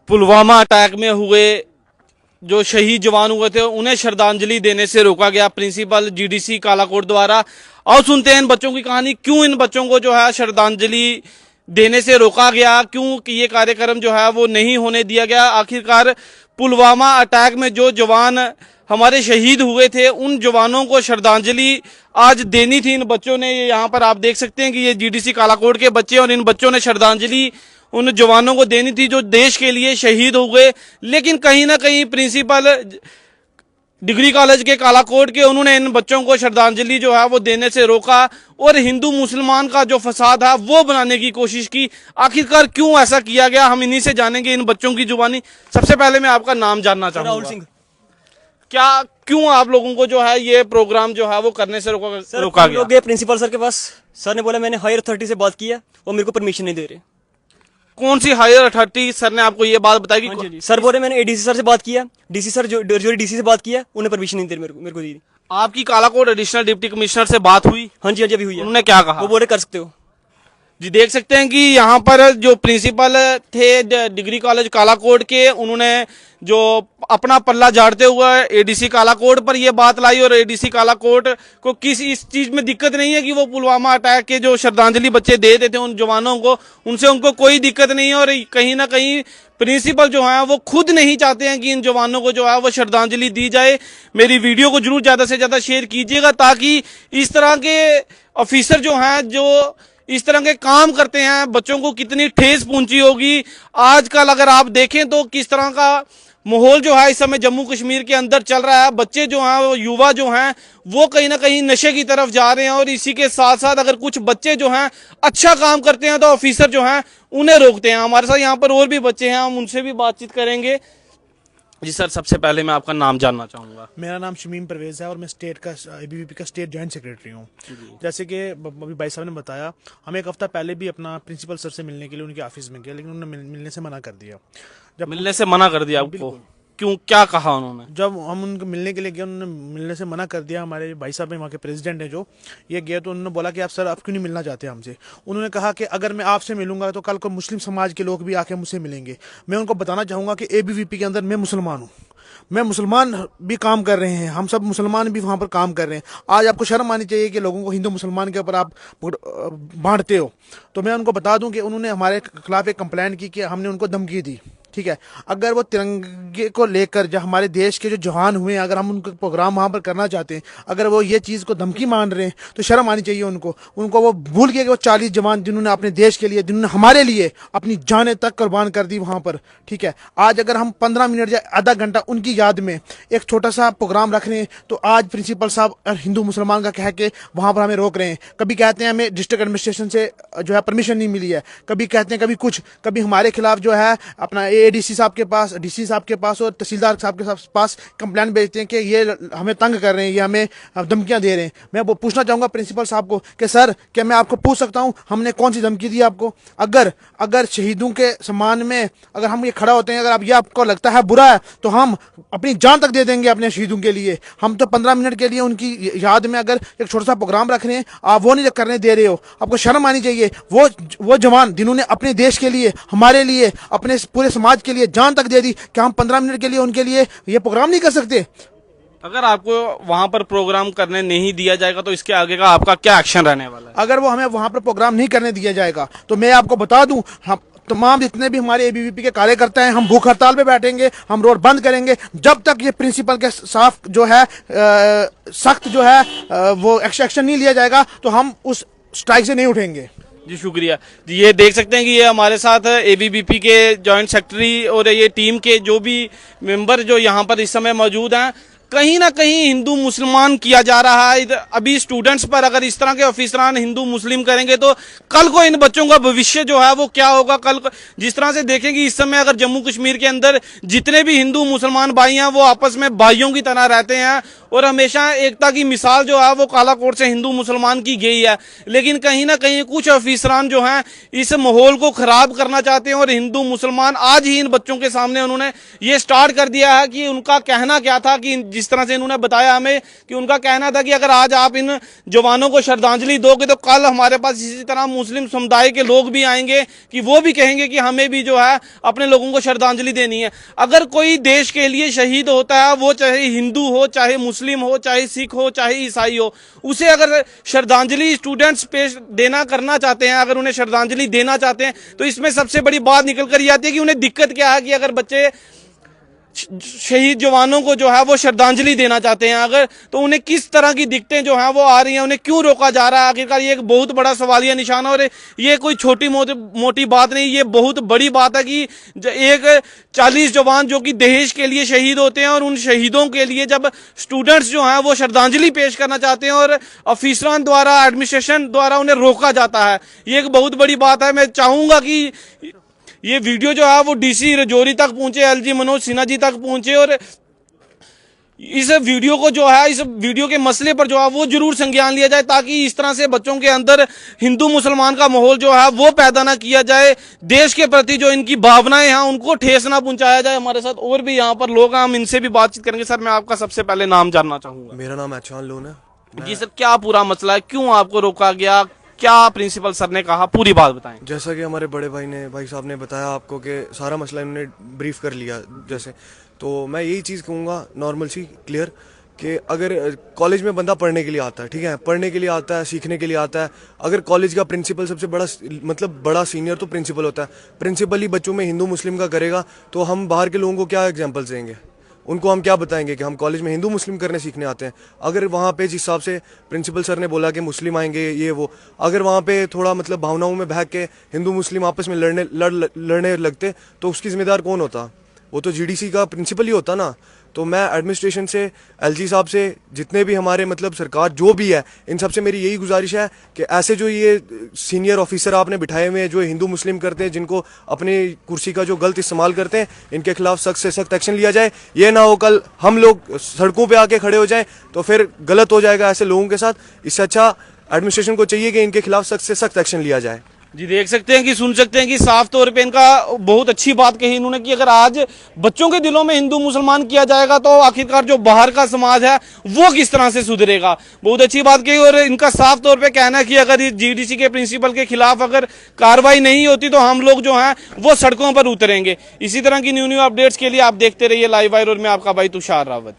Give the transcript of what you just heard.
Pulwama attack में हुए जो शहीद जवान हुए थे उन्हें श्रद्धांजलि देने से रोका गया प्रिंसिपल जीडीसी कालाकोट द्वारा। और सुनते हैं इन बच्चों की कहानी, क्यों इन बच्चों को जो है श्रद्धांजलि देने से रोका गया, क्यों कि ये कार्यक्रम जो है वो नहीं होने दिया गया। आखिरकार पुलवामा अटैक में जो जवान हमारे शहीद हुए थे उन जवानों को श्रद्धांजलि आज देनी थी इन बच्चों ने। यहाँ पर आप देख सकते हैं कि ये जीडीसी कालाकोट के बच्चे, और इन बच्चों ने श्रद्धांजलि उन जवानों को देनी थी जो देश के लिए शहीद हो गए। लेकिन कहीं ना कहीं प्रिंसिपल डिग्री कॉलेज के कालाकोट के उन्होंने इन बच्चों को श्रद्धांजलि जो है वो देने से रोका और हिंदू मुसलमान का जो फसाद है वो बनाने की कोशिश की। आखिरकार क्यों ऐसा किया गया, हम इन्हीं से जानेंगे इन बच्चों की जुबानी। सबसे पहले मैं आपका नाम जानना चाहूंगा। राहुल सिंह। क्या क्यों आप लोगों को जो है ये प्रोग्राम जो है वो करने से रोका गया? लोग गए प्रिंसिपल सर के पास, सर ने बोला मैंने हायर अथॉरिटी से बात किया और मेरे को परमिशन नहीं दे रहे। कौन सी हायर अथॉरिटी? सर ने आपको ये बात बताई कि हाँ जी, सर बोले मैंने एडीसी सर से बात किया, डीसी सर जो डीसी से बात किया, उन्हें परमिशन नहीं दे रहे मेरे को दी। आपकी कालाकोट एडिशनल डिप्टी कमिश्नर से बात हुई? हाँ जी अभी हुई है। उन्होंने क्या कहा? वो बोले कर सकते हो। जी देख सकते हैं कि यहाँ पर जो प्रिंसिपल थे डिग्री कॉलेज कालाकोट के, उन्होंने जो अपना पल्ला झाड़ते हुए एडीसी कालाकोट पर यह बात लाई, और एडीसी कालाकोट को किसी इस चीज में दिक्कत नहीं है कि वो पुलवामा अटैक के जो श्रद्धांजलि बच्चे दे देते हैं उन जवानों को, उनसे उनको कोई दिक्कत नहीं है। और कहीं ना कहीं प्रिंसिपल जो है वो खुद नहीं चाहते हैं कि इन जवानों को जो है वो श्रद्धांजलि दी जाए। मेरी वीडियो को जरूर ज्यादा से ज्यादा शेयर कीजिएगा ताकि इस तरह के ऑफिसर जो हैं, जो इस तरह के काम करते हैं, बच्चों को कितनी ठेस पहुंची होगी। आजकल अगर आप देखें तो किस तरह का माहौल जो है इस समय जम्मू कश्मीर के अंदर चल रहा है। बच्चे जो हैं वो युवा जो हैं वो कहीं ना कहीं नशे की तरफ जा रहे हैं, और इसी के साथ साथ अगर कुछ बच्चे जो हैं अच्छा काम करते हैं तो ऑफिसर जो हैं उन्हें रोकते हैं। हमारे साथ यहाँ पर और भी बच्चे हैं, हम उनसे भी बातचीत करेंगे। जी सर, सबसे पहले मैं आपका नाम जानना चाहूँगा। मेरा नाम शमीम परवेज़ है और मैं स्टेट का एबीवीपी का स्टेट जॉइंट सेक्रेटरी हूँ। जैसे कि अभी भाई साहब ने बताया, हम एक हफ्ता पहले भी अपना प्रिंसिपल सर से मिलने के लिए उनके ऑफिस में गए, लेकिन उन्होंने मिलने से मना कर दिया। जब मिलने से मना कर दिया आपको? क्यों, क्या कहा उन्होंने? जब हम उनको मिलने के लिए गए उन्होंने मिलने से मना कर दिया। हमारे भाई साहब हैं वहाँ के प्रेसिडेंट हैं जो, ये गए तो उन्होंने बोला कि आप सर आप क्यों नहीं मिलना चाहते हमसे। उन्होंने कहा कि अगर मैं आपसे मिलूंगा तो कल को मुस्लिम समाज के लोग भी आके मुझसे मिलेंगे। मैं उनको बताना चाहूँगा कि एबीवीपी के अंदर मैं मुसलमान हूँ, मैं मुसलमान भी काम कर रहे हैं, हम सब मुसलमान भी वहाँ पर काम कर रहे हैं। आज आपको शर्म आनी चाहिए कि लोगों को हिंदू मुसलमान के ऊपर आप बांटते हो। तो मैं उनको बता दूं कि उन्होंने हमारे खिलाफ एक कंप्लेंट की कि हमने उनको धमकी दी। ठीक है, अगर वो तिरंगे को लेकर जो हमारे देश के जो जवान हुए हैं, अगर हम उनका प्रोग्राम वहाँ पर करना चाहते हैं, अगर वो ये चीज़ को धमकी मान रहे हैं तो शर्म आनी चाहिए उनको। वो भूल गए कि वो 40 जवान जिन्होंने अपने देश के लिए, जिन्होंने हमारे लिए अपनी जानें तक कुर्बान कर दी वहाँ पर। ठीक है, आज अगर हम 15 मिनट या आधा घंटा उनकी याद में एक छोटा सा प्रोग्राम रख रहे हैं तो आज प्रिंसिपल साहब हिंदू मुसलमान का कह के वहाँ पर हमें रोक रहे हैं। कभी कहते हैं हमें डिस्ट्रिक्ट एडमिनिस्ट्रेशन से जो है परमिशन नहीं मिली है, कभी कहते हैं कभी कुछ, कभी हमारे खिलाफ जो है अपना एडीसी साहब के पास, डीसी साहब के पास और तहसीलदार साहब के पास कंप्लेंट भेजते हैं कि ये हमें तंग कर रहे हैं, ये हमें धमकियां दे रहे हैं। मैं वो पूछना चाहूंगा प्रिंसिपल साहब को कि सर क्या मैं आपको पूछ सकता हूं हमने कौन सी धमकी दी आपको? अगर शहीदों के सम्मान में अगर हम ये खड़ा होते हैं, अगर अब ये आपको लगता है बुरा है तो हम अपनी जान तक दे देंगे अपने शहीदों के लिए। हम तो 15 मिनट के लिए उनकी याद में अगर एक छोटा सा प्रोग्राम रख रहे हैं, आप वो नहीं करने दे रहे हो। आपको शर्म आनी चाहिए। वो जवान जिन्होंने अपने देश के लिए, हमारे लिए, अपने पूरे समाज के लिए जान तक दे दी, क्या हम 15 मिनट के लिए उनके लिए ये प्रोग्राम नहीं कर सकते? अगर आपको वहां पर प्रोग्राम करने नहीं दिया जाएगा तो इसके आगे का आपका क्या एक्शन रहने वाला है? अगर वो हमें वहां पर प्रोग्राम नहीं करने दिया जाएगा तो मैं आपको बता दूं, हम तमाम जितने भी हमारे एबीवीपी के कार्यकर्ता हैं, हम भूख हड़ताल पे बैठेंगे, हम रोड बंद करेंगे जब तक ये प्रिंसिपल के साफ जो है सख्त जो है वो एक्शन नहीं लिया जाएगा तो हम उस स्ट्राइक से नहीं उठेंगे। जी शुक्रिया। ये देख सकते हैं कि ये हमारे साथ एबीवीपी के जॉइंट सेक्रेटरी और ये टीम के जो भी मेंबर जो यहाँ पर इस समय मौजूद हैं। कहीं ना कहीं हिंदू मुसलमान किया जा रहा है। अभी स्टूडेंट्स पर अगर इस तरह के ऑफिसरान हिंदू मुस्लिम करेंगे तो कल को इन बच्चों का भविष्य जो है वो क्या होगा? कल जिस तरह से देखेंगे इस समय अगर जम्मू कश्मीर के अंदर जितने भी हिंदू मुसलमान भाई हैं वो आपस में भाइयों की तरह रहते हैं, और हमेशा एकता की मिसाल जो है वो कालाकोट से हिंदू मुसलमान की गई है। लेकिन कहीं ना कहीं कुछ अफीसरान जो हैं इस माहौल को खराब करना चाहते हैं और हिंदू मुसलमान आज ही इन बच्चों के सामने उन्होंने ये स्टार्ट कर दिया है कि उनका कहना क्या था, कि जिस तरह से इन्होंने बताया हमें कि उनका कहना था कि अगर आज आप इन जवानों को श्रद्धांजलि दोगे तो कल हमारे पास इसी तरह मुस्लिम समुदाय के लोग भी आएंगे कि वो भी कहेंगे कि हमें भी जो है अपने लोगों को श्रद्धांजलि देनी है। अगर कोई देश के लिए शहीद होता है, वो चाहे हिंदू हो, चाहे मुस्लिम हो, चाहे सिख हो, चाहे ईसाई हो, उसे अगर श्रद्धांजलि स्टूडेंट्स पेश देना करना चाहते हैं, अगर उन्हें श्रद्धांजलि देना चाहते हैं, तो इसमें सबसे बड़ी बात निकल कर ये आती है कि उन्हें दिक्कत क्या है कि अगर बच्चे शहीद जवानों को जो है वो श्रद्धांजलि देना चाहते हैं अगर, तो उन्हें किस तरह की दिक्कतें जो हैं वो आ रही हैं, उन्हें क्यों रोका जा रहा है। आखिरकार ये एक बहुत बड़ा सवालिया निशान है और ये कोई छोटी मोटी बात नहीं, ये बहुत बड़ी बात है कि एक 40 जवान जो कि देश के लिए शहीद होते हैं और उन शहीदों के लिए जब स्टूडेंट्स जो हैं वो श्रद्धांजलि पेश करना चाहते हैं और ऑफिसरान द्वारा, एडमिनिस्ट्रेशन द्वारा उन्हें रोका जाता है, ये एक बहुत बड़ी बात है। मैं चाहूंगा कि ये वीडियो जो है वो डीसी राजौरी तक पहुंचे, एलजी मनोज सिन्हा जी तक पहुंचे और इस वीडियो को जो है, इस वीडियो के मसले पर जो है वो जरूर संज्ञान लिया जाए, ताकि इस तरह से बच्चों के अंदर हिंदू मुसलमान का माहौल जो है वो पैदा ना किया जाए। देश के प्रति जो इनकी भावनाएं हैं उनको ठेस ना पहुंचाया जाए। हमारे साथ और भी यहाँ पर लोग हैं, हम इनसे भी बातचीत करेंगे। सर, मैं आपका सबसे पहले नाम जानना चाहूंगा। मेरा नाम एहसान लोन है। जी सर, क्या पूरा मसला है, क्यों आपको रोका गया, क्या प्रिंसिपल सर ने कहा, पूरी बात बताएं। जैसा कि हमारे बड़े भाई साहब ने बताया आपको कि सारा मसला इन्होंने ब्रीफ कर लिया, जैसे तो मैं यही चीज़ कहूँगा नॉर्मल सी क्लियर कि अगर कॉलेज में बंदा पढ़ने के लिए आता है, ठीक है, पढ़ने के लिए आता है, सीखने के लिए आता है, अगर कॉलेज का प्रिंसिपल सबसे बड़ा मतलब बड़ा सीनियर तो प्रिंसिपल होता है, प्रिंसिपल ही बच्चों में हिंदू मुस्लिम का करेगा, तो हम बाहर के लोगों को क्या एग्जाम्पल्स देंगे, उनको हम क्या बताएंगे कि हम कॉलेज में हिंदू मुस्लिम करने सीखने आते हैं। अगर वहाँ पे जिस हिसाब से प्रिंसिपल सर ने बोला कि मुस्लिम आएंगे ये वो, अगर वहाँ पे थोड़ा मतलब भावनाओं में बहक के हिंदू मुस्लिम आपस में लड़ने लगते तो उसकी जिम्मेदार कौन होता? वो तो जीडीसी का प्रिंसिपल ही होता ना। तो मैं एडमिनिस्ट्रेशन से, एलजी साहब से, जितने भी हमारे मतलब सरकार जो भी है, इन सब से मेरी यही गुजारिश है कि ऐसे जो ये सीनियर ऑफिसर आपने बिठाए हुए हैं जो हिंदू मुस्लिम करते हैं, जिनको अपनी कुर्सी का जो गलत इस्तेमाल करते हैं, इनके खिलाफ सख्त से सख्त एक्शन लिया जाए। ये ना हो कल हम लोग सड़कों पे आके खड़े हो जाएं तो फिर गलत हो जाएगा ऐसे लोगों के साथ। इससे अच्छा एडमिनिस्ट्रेशन को चाहिए कि इनके खिलाफ सख्त से सख्त एक्शन लिया जाए। जी, देख सकते हैं कि सुन सकते हैं कि साफ तौर पे इनका बहुत अच्छी बात कही इन्होंने कि अगर आज बच्चों के दिलों में हिंदू मुसलमान किया जाएगा तो आखिरकार जो बाहर का समाज है वो किस तरह से सुधरेगा। बहुत अच्छी बात कही और इनका साफ तौर पे कहना है कि अगर जीडीसी के प्रिंसिपल के खिलाफ अगर कार्रवाई नहीं होती तो हम लोग जो हैं वो सड़कों पर उतरेंगे। इसी तरह की न्यू अपडेट्स के लिए आप देखते रहिए लाइव वायर और मैं आपका भाई तुषार रावत।